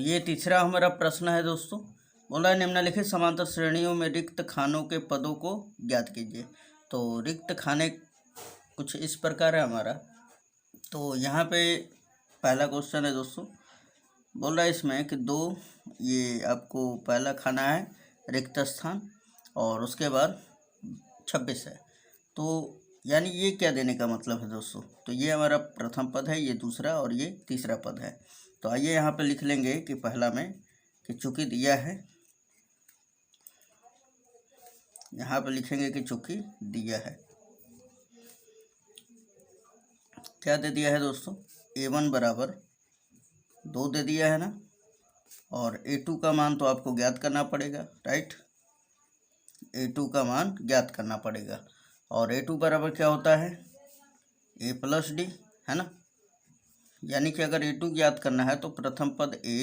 ये तीसरा हमारा प्रश्न है दोस्तों। बोला है निम्नलिखित समांतर श्रेणियों में रिक्त खानों के पदों को ज्ञात कीजिए। तो रिक्त खाने कुछ इस प्रकार है हमारा। तो यहाँ पे पहला क्वेश्चन है दोस्तों, बोल रहा है इसमें कि दो, ये आपको पहला खाना है रिक्त स्थान और उसके बाद 26 है। तो यानी ये क्या देने का मतलब है दोस्तों, तो ये हमारा प्रथम पद है, ये दूसरा और ये तीसरा पद है। तो आइए यहाँ पे लिख लेंगे कि पहला में कि चूंकि दिया है, यहाँ पे लिखेंगे कि चूंकि दिया है, क्या दे दिया है दोस्तों, a1 बराबर 2 दे दिया है ना, और a2 का मान तो आपको ज्ञात करना पड़ेगा, राइट। a2 का मान ज्ञात करना पड़ेगा और a2 बराबर क्या होता है, a प्लस डी, है ना। यानी कि अगर a2 ज्ञात करना है तो प्रथम पद a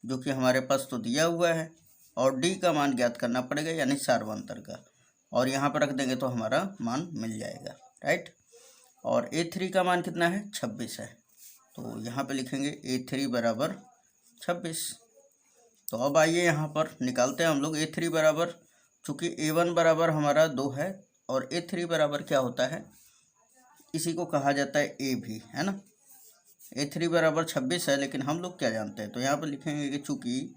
जो कि हमारे पास तो दिया हुआ है और d का मान ज्ञात करना पड़ेगा, यानी सार्वंतर का, और यहाँ पर रख देंगे तो हमारा मान मिल जाएगा, राइट। और a3 का मान कितना है, 26 है। तो यहाँ पे लिखेंगे a3 बराबर 26। तो अब आइए यहाँ पर निकालते हैं हम लोग a3 बराबर, चूँकि a1 बराबर हमारा 2 है और a3 बराबर क्या होता है, इसी को कहा जाता है a भी, है ना। a3 बराबर 26 है, लेकिन हम लोग क्या जानते हैं, तो यहाँ पर लिखेंगे कि चूँकि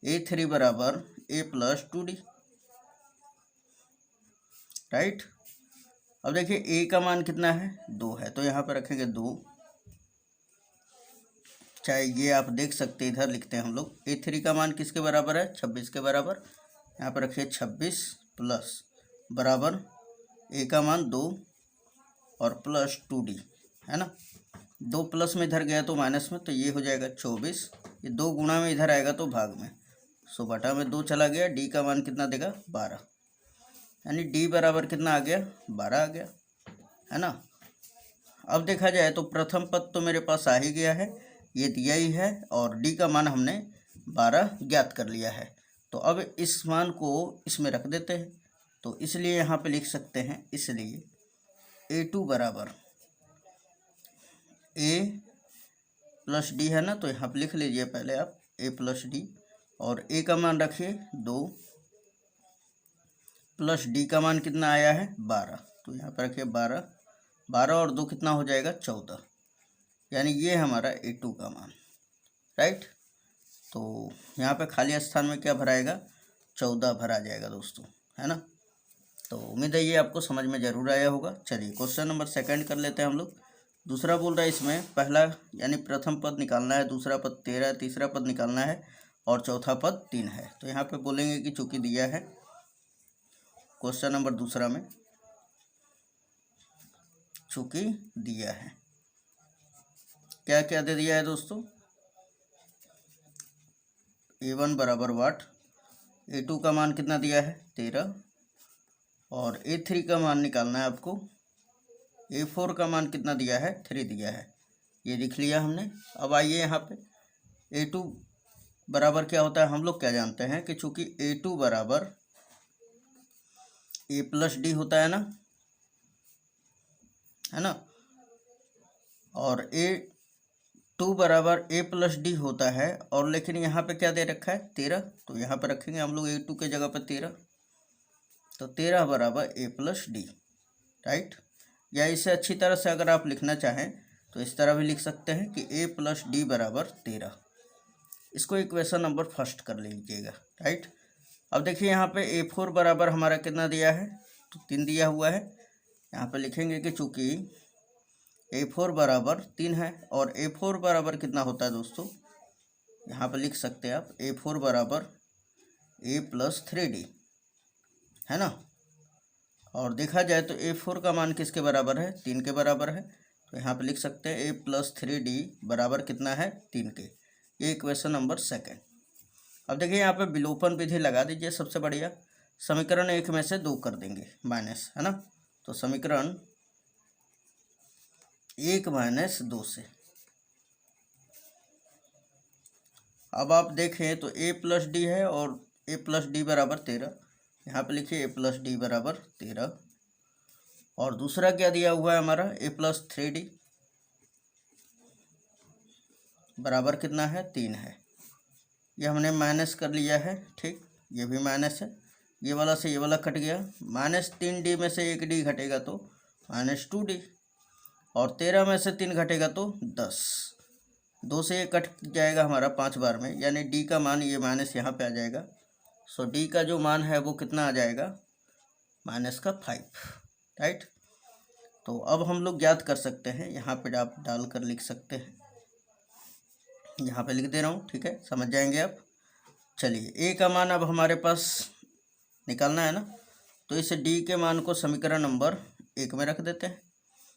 a3 बराबर a प्लस 2d, राइट। अब देखिए a का मान कितना है, 2 है, तो यहाँ पर रखेंगे 2, चाहे ये आप देख सकते हैं, इधर लिखते हैं हम लोग a3 का मान किसके बराबर है, 26 के बराबर। यहाँ पर रखिए 26 प्लस बराबर a का मान 2 और प्लस 2d, है ना। 2 प्लस में इधर गया तो माइनस में, तो ये हो जाएगा 24, ये 2 गुणा में इधर आएगा तो भाग में, सो बटा में 2 चला गया, d का मान कितना देगा, 12, यानी d बराबर कितना आ गया, 12 आ गया, है ना। अब देखा जाए तो प्रथम पद तो मेरे पास आ ही गया है, ये दिया ही है, और d का मान हमने 12 ज्ञात कर लिया है। तो अब इस मान को इसमें रख देते हैं, तो इसलिए यहाँ पे लिख सकते हैं, इसलिए a2 बराबर a प्लस डी, है ना। तो यहाँ पे लिख लीजिए पहले आप a प्लस डी, और a का मान रखिए 2 प्लस d का मान कितना आया है, 12, तो यहाँ पर रखिए 12, 12 और 2 कितना हो जाएगा, 14, यानी ये हमारा a2 का मान, राइट। तो यहाँ पे खाली स्थान में क्या भराएगा, 14 भरा जाएगा दोस्तों, है ना। तो उम्मीद है ये आपको समझ में ज़रूर आया होगा। चलिए क्वेश्चन नंबर 2 कर लेते हैं हम लोग। दूसरा बोल रहा है इसमें पहला यानी प्रथम पद निकालना है, दूसरा पद 13 है, तीसरा पद निकालना है और चौथा पद 3 है। तो यहाँ पे बोलेंगे कि चूँकि दिया है, क्वेश्चन नंबर दूसरा में चूँकि दिया है, क्या क्या दे दिया है दोस्तों, a1 बराबर वाट, a2 का मान कितना दिया है, 13, और a3 का मान निकालना है आपको, a4 का मान कितना दिया है, 3 दिया है, ये लिख लिया हमने। अब आइए यहाँ पे a2 बराबर क्या होता है, हम लोग क्या जानते हैं कि चूँकि a2 बराबर a प्लस डी होता है ना, है ना, और a2 बराबर a प्लस डी होता है, और लेकिन यहाँ पे क्या दे रखा है, 13, तो यहाँ पर रखेंगे हम लोग a2 के जगह पर 13, तो 13 बराबर a प्लस डी, राइट। या इसे अच्छी तरह से अगर आप लिखना चाहें तो इस तरह भी लिख सकते हैं कि a प्लस डी बराबर 13, इसको इक्वेशन नंबर फर्स्ट कर लीजिएगा, राइट। अब देखिए यहाँ पे a4 बराबर हमारा कितना दिया है, तो 3 दिया हुआ है। यहाँ पे लिखेंगे कि चूँकि a4 बराबर 3 है, और a4 बराबर कितना होता है दोस्तों, यहाँ पे लिख सकते हैं आप a4 बराबर a प्लस 3d, है ना। और देखा जाए तो a4 का मान किसके बराबर है, 3 के बराबर है, तो यहाँ पे लिख सकते हैं a प्लस 3d बराबर कितना है, 3 के। ये इक्वेशन नंबर 2। अब देखिए यहाँ पे विलोपन विधि लगा दीजिए, सबसे बढ़िया, समीकरण 1 में से 2 कर देंगे माइनस, है ना। तो समीकरण 1 माइनस 2 से अब आप देखें तो a प्लस डी है और a प्लस डी बराबर 13, यहाँ पे लिखिए a प्लस डी बराबर 13, और दूसरा क्या दिया हुआ है हमारा, a प्लस 3d बराबर कितना है, 3 है। ये हमने माइनस कर लिया है, ठीक, ये भी माइनस है, ये वाला से ये वाला कट गया, -3D में से 1D घटेगा तो -2D, और 13 में से 3 घटेगा तो 10, 2 से ये कट जाएगा हमारा 5 बार में, यानी D का मान ये माइनस यहाँ पे आ जाएगा। सो D का जो मान है वो कितना आ जाएगा, -5, राइट। तो अब हम लोग ज्ञात कर सकते हैं, यहाँ पे आप डाल कर लिख सकते हैं, यहाँ पे लिख दे रहा हूँ, ठीक है, समझ जाएंगे आप। चलिए A का मान अब हमारे पास निकालना है ना, तो इस D के मान को समीकरण नंबर 1 में रख देते हैं।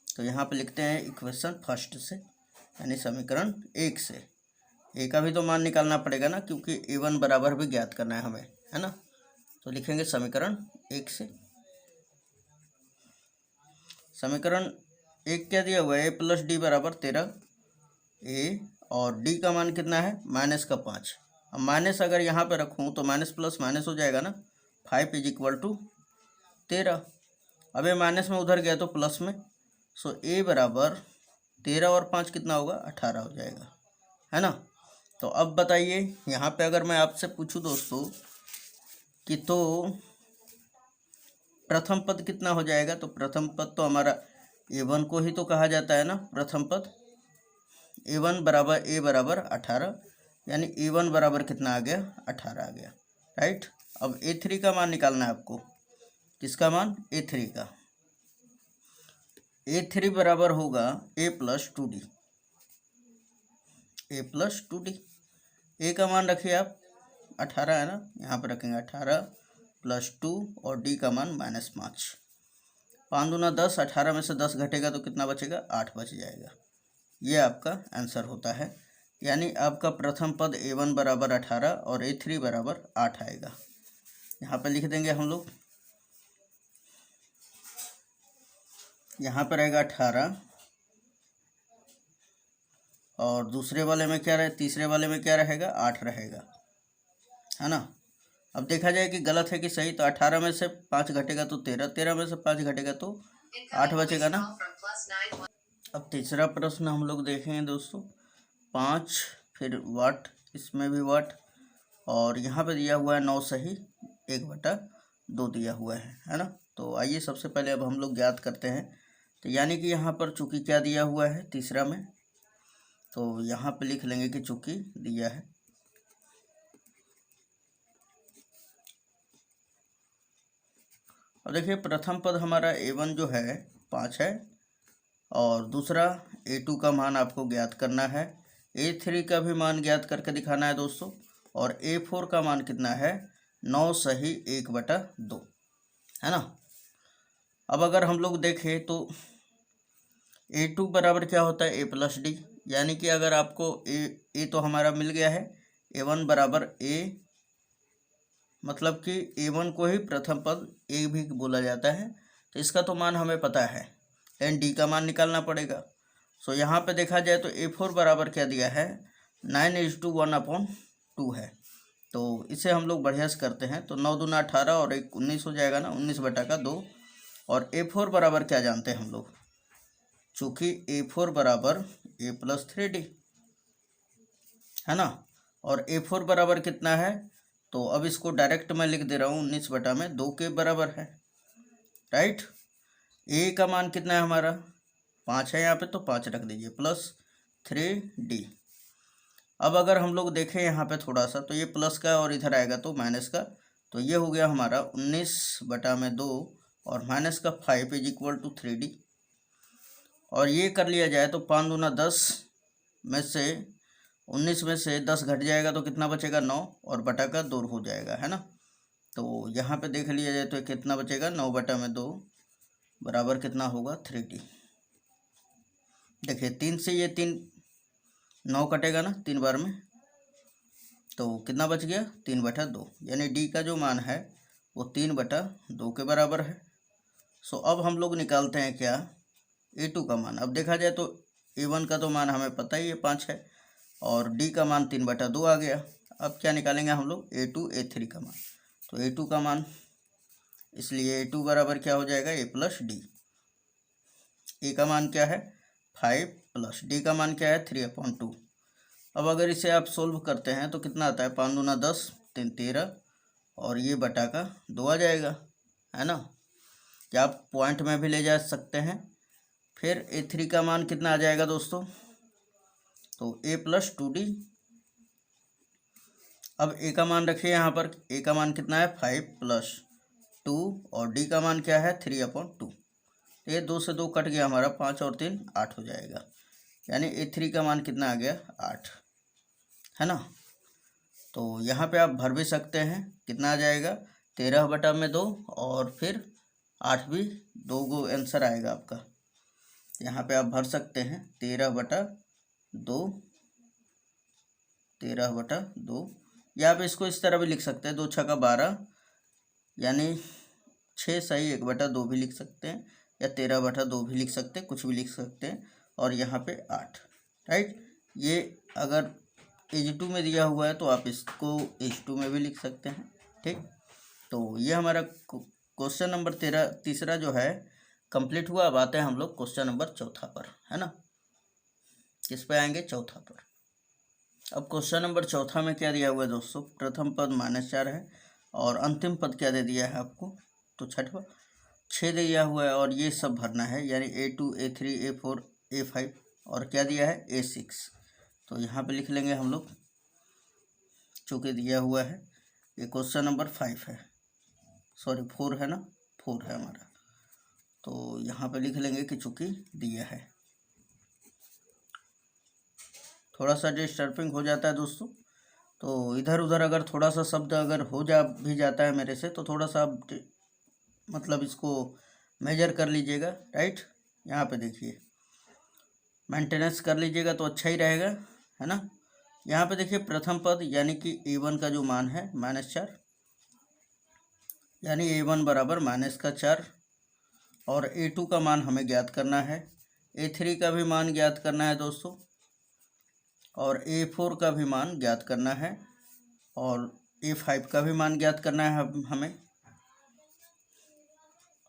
तो यहाँ पे लिखते हैं इक्वेशन फर्स्ट से, यानी समीकरण 1 से। A का भी तो मान निकालना पड़ेगा ना, क्योंकि A1 बराबर भी ज्ञात करना है हमें, है ना। तो लिखेंगे समीकरण 1 से। समीकरण 1 क्या दिया हुआ है, A + D बराबर 13, A और D का मान कितना है, -5। अब माइनस अगर यहाँ पे रखूँ तो माइनस प्लस माइनस हो जाएगा ना, 5 = 13। अब ये माइनस में उधर गया तो प्लस में, सो A बराबर 13 और 5 कितना होगा, 18 हो जाएगा, है ना। तो अब बताइए यहाँ पे अगर मैं आपसे पूछूं दोस्तों कि तो प्रथम पद कितना हो जाएगा, तो प्रथम पद तो हमारा A1 को ही तो कहा जाता है ना, प्रथम पद A1 बराबर A बराबर 18, यानी A1 बराबर कितना आ गया, 18 आ गया, राइट। अब A3 का मान निकालना है आपको, किसका मान, A3 का। A3 बराबर होगा A + 2D, A + 2D। A का मान रखिए आप 18 है ना, यहाँ पर रखेंगे 18 + 2 और D का मान -5। 5 दूना 10, 18 में से 10 घटेगा तो कितना बचेगा, 8 बच जाएगा। ये आपका आंसर होता है, यानी आपका प्रथम पद A1 बराबर 18 और A3 बराबर 8 आएगा। यहाँ पर लिख देंगे हम लोग, यहाँ पर रहेगा 18 और दूसरे वाले में क्या रहे, तीसरे वाले में क्या रहेगा, 8 रहेगा, है ना। अब देखा जाए कि गलत है कि सही, तो 18 में से 5 घटेगा तो 13, 13 में से 5 घटेगा तो 8 बचेगा ना। अब तीसरा प्रश्न हम लोग देखेंगे दोस्तों, 5 फिर वाट, इसमें भी वाट, और यहाँ पे दिया हुआ है 9 सही 1/2 दिया हुआ है ना। तो आइए सबसे पहले अब हम लोग ज्ञात करते हैं। तो यानी कि यहाँ पर चूंकि क्या दिया हुआ है तीसरा में, तो यहाँ पे लिख लेंगे कि चूंकि दिया है। अब देखिए प्रथम पद हमारा A1 जो है 5 है, और दूसरा A2 का मान आपको ज्ञात करना है, A3 का भी मान ज्ञात करके दिखाना है दोस्तों, और A4 का मान कितना है, 9 सही 1/2, है ना। अब अगर हम लोग देखें तो A2 बराबर क्या होता है, A + D, यानी कि अगर आपको A तो हमारा मिल गया है, A1 बराबर A, मतलब कि A1 को ही प्रथम पद A भी बोला जाता है, तो इसका तो मान हमें पता है, लेकिन D का मान निकालना पड़ेगा। सो यहाँ पे देखा जाए तो A4 बराबर क्या दिया है, 9:1/2 है। तो इसे हम लोग बढ़िया से करते हैं, तो 9 दूना 18 और 1 19 हो जाएगा ना, 19/2। और A4 बराबर क्या जानते हैं हम लोग, चूँकि A4 बराबर A + 3D, है ना। और A4 बराबर कितना है, तो अब इसको डायरेक्ट मैं लिख दे रहा हूँ, 19/2 के बराबर है, राइट। A का मान कितना है हमारा, 5 है यहाँ पे, तो 5 रख दीजिए, +3D। अब अगर हम लोग देखें यहाँ पे थोड़ा सा, तो ये प्लस का और इधर आएगा तो माइनस का, तो ये हो गया हमारा 19/2 और -5 = 3D। और ये कर लिया जाए तो 5 दूना 10 में से 19 में से 10 घट जाएगा तो कितना बचेगा, 9, और बटा का 2 हो जाएगा, है ना। तो यहाँ पे देख लिया जाए तो कितना बचेगा, 9/2 बराबर कितना होगा, 3D। देखिए 3 से ये 3 9 कटेगा ना 3 बार में, तो कितना बच गया, 3/2, यानी D का जो मान है वो 3/2 के बराबर है। सो अब हम लोग निकालते हैं क्या, A2 का मान। अब देखा जाए तो A1 का तो मान हमें पता ही है 5 है, और D का मान 3/2 आ गया। अब क्या निकालेंगे हम लोग, A2 A3 का मान। तो A2 का मान, इसलिए A2 बराबर क्या हो जाएगा, A + D। A का मान क्या है 5 + D का मान क्या है 3/2। अब अगर इसे आप सोल्व करते हैं तो कितना आता है, 5 दूना 10, 3 13 और ये बटा का 2 आ जाएगा, है ना। क्या आप पॉइंट में भी ले जा सकते हैं। फिर A3 का मान कितना आ जाएगा दोस्तों, तो A+2D। अब A का मान रखिए यहाँ पर, A का मान कितना है 5+2 और D का मान क्या है 3/2। ये 2 से 2 कट गया हमारा, 5 और 3 8 हो जाएगा, यानी A3 का मान कितना आ गया 8, है ना। तो यहाँ पे आप भर भी सकते हैं, कितना आ जाएगा 13/2 और फिर 8 भी, 2 गो आंसर आएगा आपका। यहाँ पे आप भर सकते हैं 13/2, 13/2, या आप इसको इस तरह भी लिख सकते हैं, 2 छक्का 12 यानी 6 सही 1/2 भी लिख सकते हैं, या 13/2 भी लिख सकते हैं, कुछ भी लिख सकते हैं। और यहाँ पे 8, राइट। ये अगर H2 में दिया हुआ है तो आप इसको H2 में भी लिख सकते हैं, ठीक। तो ये हमारा क्वेश्चन नंबर तीसरा जो है कंप्लीट हुआ। अब आते हैं हम लोग क्वेश्चन नंबर चौथा पर, है ना। किस पे आएंगे, चौथा पर। अब क्वेश्चन नंबर चौथा में क्या दिया हुआ है दोस्तों, प्रथम पद -4 है और अंतिम पद क्या दे दिया है आपको, तो छठवा 6 दिया हुआ है और ये सब भरना है, यानी A2 A3 A4 A5 और क्या दिया है A6। तो यहाँ पे लिख लेंगे हम लोग, चूँकि दिया हुआ है ये क्वेश्चन नंबर 5 है, सॉरी 4 है ना, 4 है हमारा। तो यहाँ पे लिख लेंगे कि चूँकि दिया है। थोड़ा सा डिस्टर्बिंग हो जाता है दोस्तों, तो इधर उधर अगर थोड़ा सा शब्द अगर हो भी जाता है मेरे से, तो थोड़ा सा आप मतलब इसको मेजर कर लीजिएगा, राइट। यहाँ पे देखिए मेंटेनेंस कर लीजिएगा तो अच्छा ही रहेगा, है ना। यहाँ पे देखिए प्रथम पद यानी कि A1 का जो मान है -4, यानी A1 बराबर -4 और A2 का मान हमें ज्ञात करना है, A3 का भी मान ज्ञात करना है दोस्तों, और A4 का भी मान ज्ञात करना है, और A5 का भी मान ज्ञात करना है हमें,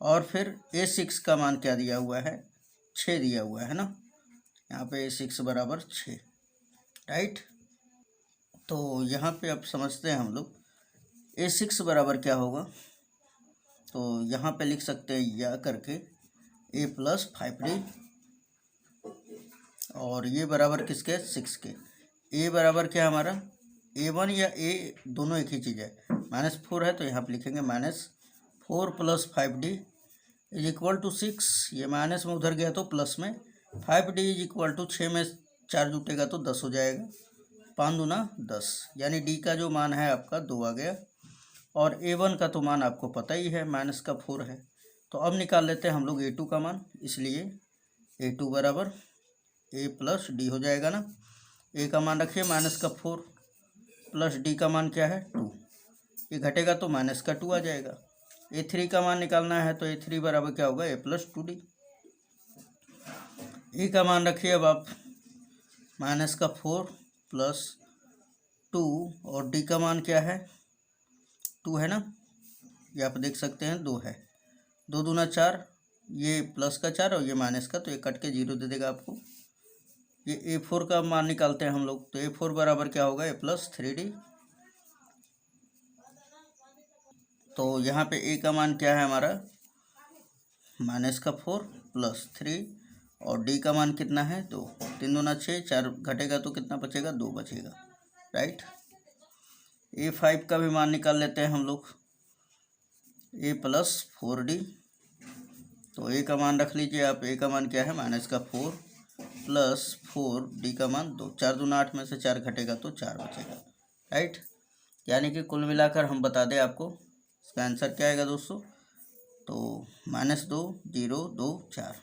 और फिर A6 का मान क्या दिया हुआ है 6 दिया हुआ है ना। यहाँ पे A6 बराबर 6, राइट। तो यहाँ पे अब समझते हैं हम लोग A6 बराबर क्या होगा। तो यहाँ पे लिख सकते हैं या करके A+5D और ये बराबर किसके 6 के। A बराबर क्या हमारा A1 या A दोनों एक ही चीज़ है, -4 है तो यहाँ पे लिखेंगे -4 + 5D = 6। ये माइनस में उधर गया तो प्लस में, 5D = 6 में 4 जुटेगा तो 10 हो जाएगा, 5 दूना 10, यानी D का जो मान है आपका 2 आ गया। और A1 का तो मान आपको पता ही है -4 है। तो अब निकाल लेते हैं हम लोग A2 का मान, इसलिए A2 बराबर A+D हो जाएगा ना। A का मान रखिए -4 प्लस D का मान क्या है 2, ये घटेगा तो -2 आ जाएगा। A3 का मान निकालना है तो A3 बराबर क्या होगा A+2D। A का मान रखिए अब आप -4 + 2 और D का मान क्या है 2 है ना, ये आप देख सकते हैं 2 है, 2 दूना 4, ये प्लस का 4 और ये माइनस का, तो ये कट के 0 दे देगा आपको। ये A4 का मान निकालते हैं हम लोग, तो A4 बराबर क्या होगा A+3D। तो यहाँ पे A का मान क्या है हमारा -4 + 3 और D का मान कितना है 2, 3 दूना 6, 4 घटेगा तो कितना बचेगा 2 बचेगा, राइट। A5 का भी मान निकाल लेते हैं हम लोग, A+4D। तो A का मान रख लीजिए आप, A का मान क्या है -4 + 4D का मान 2, 4 दूना 8 में से 4 घटेगा तो 4 बचेगा, राइट। यानी कि कुल मिलाकर हम बता दें आपको इसका आंसर क्या आएगा दोस्तों, तो -2 0 2 4,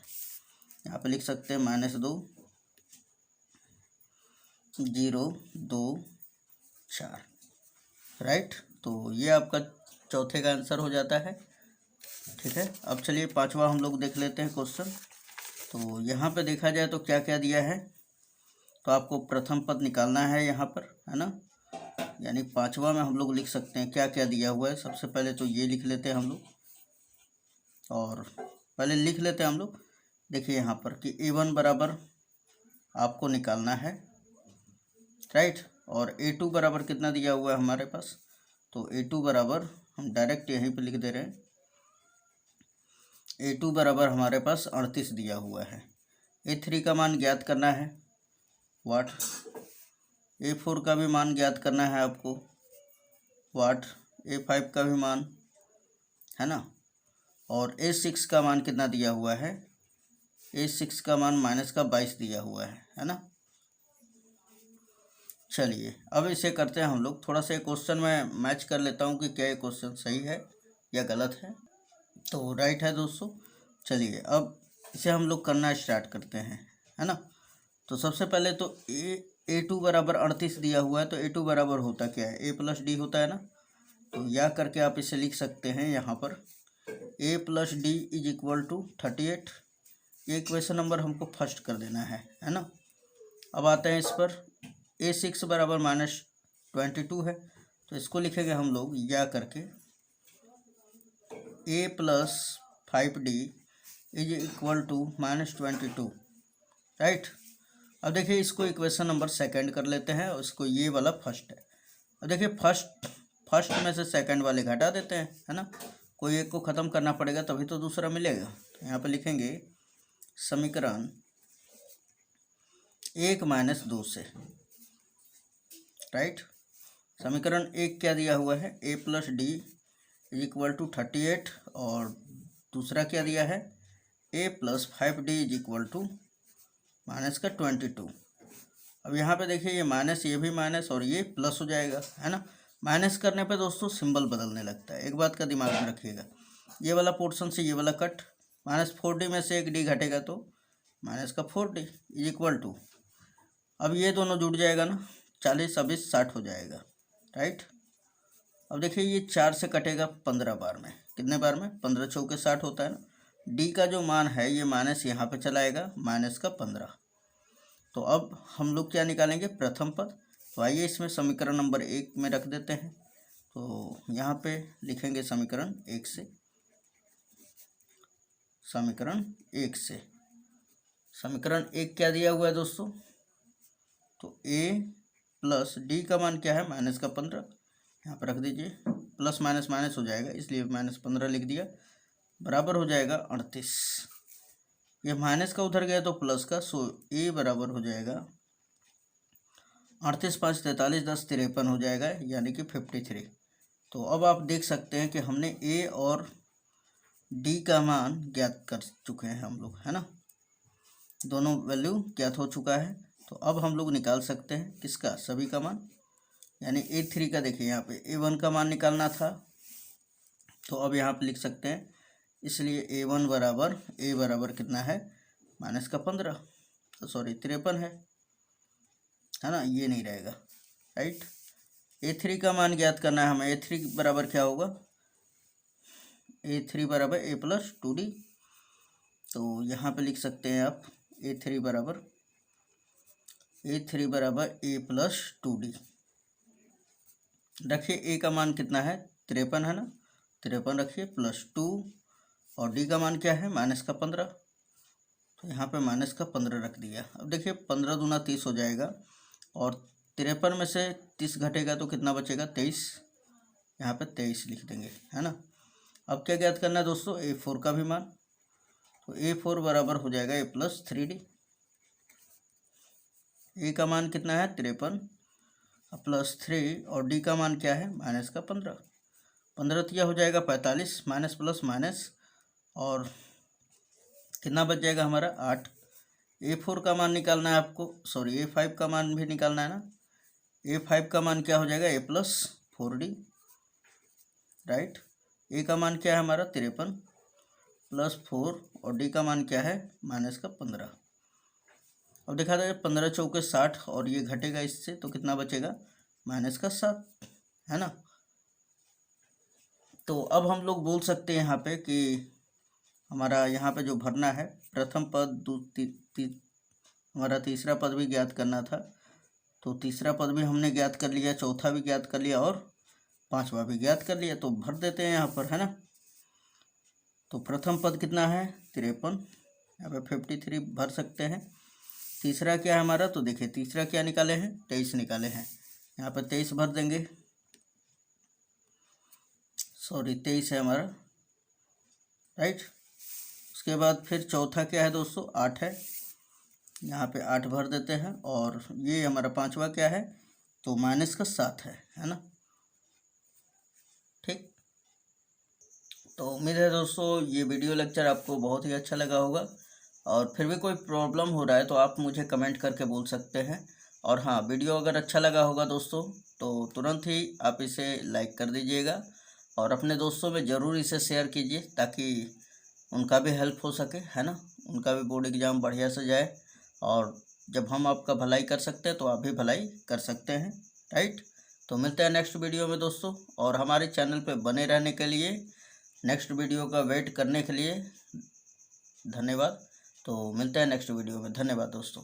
यहाँ पे लिख सकते हैं -2 0 2 4, राइट। तो ये आपका चौथे का आंसर हो जाता है, ठीक है। अब चलिए पांचवा हम लोग देख लेते हैं क्वेश्चन। तो यहाँ पे देखा जाए तो क्या क्या दिया है, तो आपको प्रथम पद निकालना है यहाँ पर, है ना। यानी पांचवा में हम लोग लिख सकते हैं क्या क्या दिया हुआ है। सबसे पहले तो ये लिख लेते हैं हम लोग, और पहले लिख लेते हैं हम लोग, देखिए यहाँ पर कि A1 बराबर आपको निकालना है राइट। और A2 बराबर कितना दिया हुआ है हमारे पास, तो A2 बराबर हम डायरेक्ट यहीं पे लिख दे रहे हैं, A2 बराबर हमारे पास 38 दिया हुआ है। A3 का मान ज्ञात करना है, वाट। A4 का भी मान ज्ञात करना है आपको, वाट। A5 का भी मान, है ना। और A6 का मान कितना दिया हुआ है, A6 का मान माइनस का 22 दिया हुआ है ना। चलिए अब इसे करते हैं हम लोग, थोड़ा सा क्वेश्चन में मैच कर लेता हूँ कि क्या ये क्वेश्चन सही है या गलत है। तो राइट है दोस्तों। चलिए अब इसे हम लोग करना स्टार्ट करते हैं, है ना। तो सबसे पहले तो A2 बराबर 38 दिया हुआ है, तो A2 बराबर होता क्या है, A प्लस डी होता है ना। तो या करके आप इसे लिख सकते हैं यहाँ पर, A plus D is equal to 38। ये इक्वेशन नंबर हमको फर्स्ट कर देना है ना। अब आते हैं इस पर, A6 बराबर -22 है, तो इसको लिखेंगे हम लोग या करके A plus 5D is equal to -22, right. अब देखिए इसको इक्वेशन नंबर सेकंड कर लेते हैं और इसको, ये वाला फर्स्ट है। अब देखिए फर्स्ट में से सेकंड वाले घटा देते हैं, है ना। कोई एक को ख़त्म करना पड़ेगा तभी तो दूसरा मिलेगा। तो यहाँ पे लिखेंगे समीकरण 1 माइनस 2 से, राइट। समीकरण 1 क्या दिया हुआ है, A plus D is equal to 38, और दूसरा क्या दिया है, A plus 5D is equal to minus का 22। अब यहाँ पे देखिए ये माइनस, ये भी माइनस और ये प्लस हो जाएगा, है ना। माइनस करने पे दोस्तों सिंबल बदलने लगता है, एक बात का दिमाग में रखिएगा। ये वाला पोर्शन से ये वाला कट, -4D में से एक डी घटेगा तो माइनस का 4D इज इक्वल टू, अब ये दोनों जुड़ जाएगा ना, 40 अब 60 हो जाएगा, राइट। अब देखिए ये 4 से कटेगा 15 बार में, कितने बार में, 15 चौके 60 होता है ना। डी का जो मान है ये माइनस यहाँ पे चला आएगा, माइनस का 15। तो अब हम लोग क्या निकालेंगे, प्रथम पद। तो आइए इसमें समीकरण नंबर 1 में रख देते हैं। तो यहाँ पे लिखेंगे समीकरण 1 से, समीकरण 1 से, समीकरण 1 क्या दिया हुआ है दोस्तों, तो A प्लस डी का मान क्या है, माइनस का 15, यहाँ पर रख दीजिए, प्लस माइनस माइनस हो जाएगा इसलिए -15 लिख दिया, बराबर हो जाएगा 38। ये माइनस का उधर गया तो प्लस का, सो A बराबर हो जाएगा 38 5 43 10 53 हो जाएगा, यानी कि 53। तो अब आप देख सकते हैं कि हमने A और D का मान ज्ञात कर चुके हैं हम लोग, है ना। दोनों वैल्यू ज्ञात हो चुका है। तो अब हम लोग निकाल सकते हैं किसका, सभी का मान, यानी A3 का। देखिए यहाँ पे A1 का मान निकालना था, तो अब यहाँ पे लिख सकते हैं, इसलिए A1 बराबर, A बराबर कितना है, माइनस का 15, तो सॉरी 53 है ना, ये नहीं रहेगा, राइट। A3 का मान ज्ञात करना है हमें, A3 बराबर क्या होगा, A3 बराबर A प्लस 2D। तो यहाँ पे लिख सकते हैं आप A3 बराबर A प्लस 2D। रखिए A का मान कितना है, 53 है ना, 53 रखिए, प्लस 2, और D का मान क्या है, माइनस का 15। तो यहाँ पे माइनस का 15 रख दिया। अब देखिए 15 दूना 30 हो जाएगा, और 53 में से 30 घटेगा तो कितना बचेगा, 23, यहाँ पे 23 लिख देंगे, है ना। अब क्या ज्ञात करना है दोस्तों, A4 का भी मान। तो A4 बराबर हो जाएगा A प्लस 3D। A का मान कितना है, 53 प्लस 3, और D का मान क्या है, माइनस का 15। 15 तिया हो जाएगा 45, माइनस प्लस माइनस, और कितना बच जाएगा हमारा, 8। A4 का मान निकालना है आपको, सॉरी A5 का मान भी निकालना है ना। A5 का मान क्या हो जाएगा, A plus 4D, right. A का मान क्या है हमारा, 53 प्लस 4, और D का मान क्या है, माइनस का 15। अब देखा जाए 15 चौके 60, और ये घटेगा इससे तो कितना बचेगा, माइनस का 7, है ना। तो अब हम लोग बोल सकते हैं यहाँ पे कि हमारा यहाँ पे जो भरना है, प्रथम पद, हमारा तीसरा पद भी ज्ञात करना था। तो तीसरा पद भी हमने ज्ञात कर लिया, चौथा भी ज्ञात कर लिया, और पांचवा भी ज्ञात कर लिया। तो भर देते हैं यहाँ पर, है ना। तो प्रथम पद कितना है, 53, यहाँ पे 53 भर सकते हैं। तीसरा क्या है हमारा, तो देखिए तीसरा क्या निकाले हैं, 23 निकाले हैं। यहाँ पर 23 भर देंगे, सॉरी 23 है हमारा, राइट। उसके बाद फिर चौथा क्या है दोस्तों, 8 है, यहाँ पे 8 भर देते हैं। और ये हमारा पांचवा क्या है, तो माइनस का 7 है ना, ठीक। तो उम्मीद है दोस्तों ये वीडियो लेक्चर आपको बहुत ही अच्छा लगा होगा, और फिर भी कोई प्रॉब्लम हो रहा है तो आप मुझे कमेंट करके बोल सकते हैं। और हाँ, वीडियो अगर अच्छा लगा होगा दोस्तों तो तुरंत ही आप इसे लाइक कर दीजिएगा, और अपने दोस्तों में ज़रूर इसे शेयर कीजिए ताकि उनका भी हेल्प हो सके, है ना, उनका भी बोर्ड एग्ज़ाम बढ़िया से जाए। और जब हम आपका भलाई कर सकते हैं तो आप भी भलाई कर सकते हैं, राइट। तो मिलते हैं नेक्स्ट वीडियो में दोस्तों, और हमारे चैनल पे बने रहने के लिए, नेक्स्ट वीडियो का वेट करने के लिए धन्यवाद। तो मिलते हैं नेक्स्ट वीडियो में, धन्यवाद दोस्तों।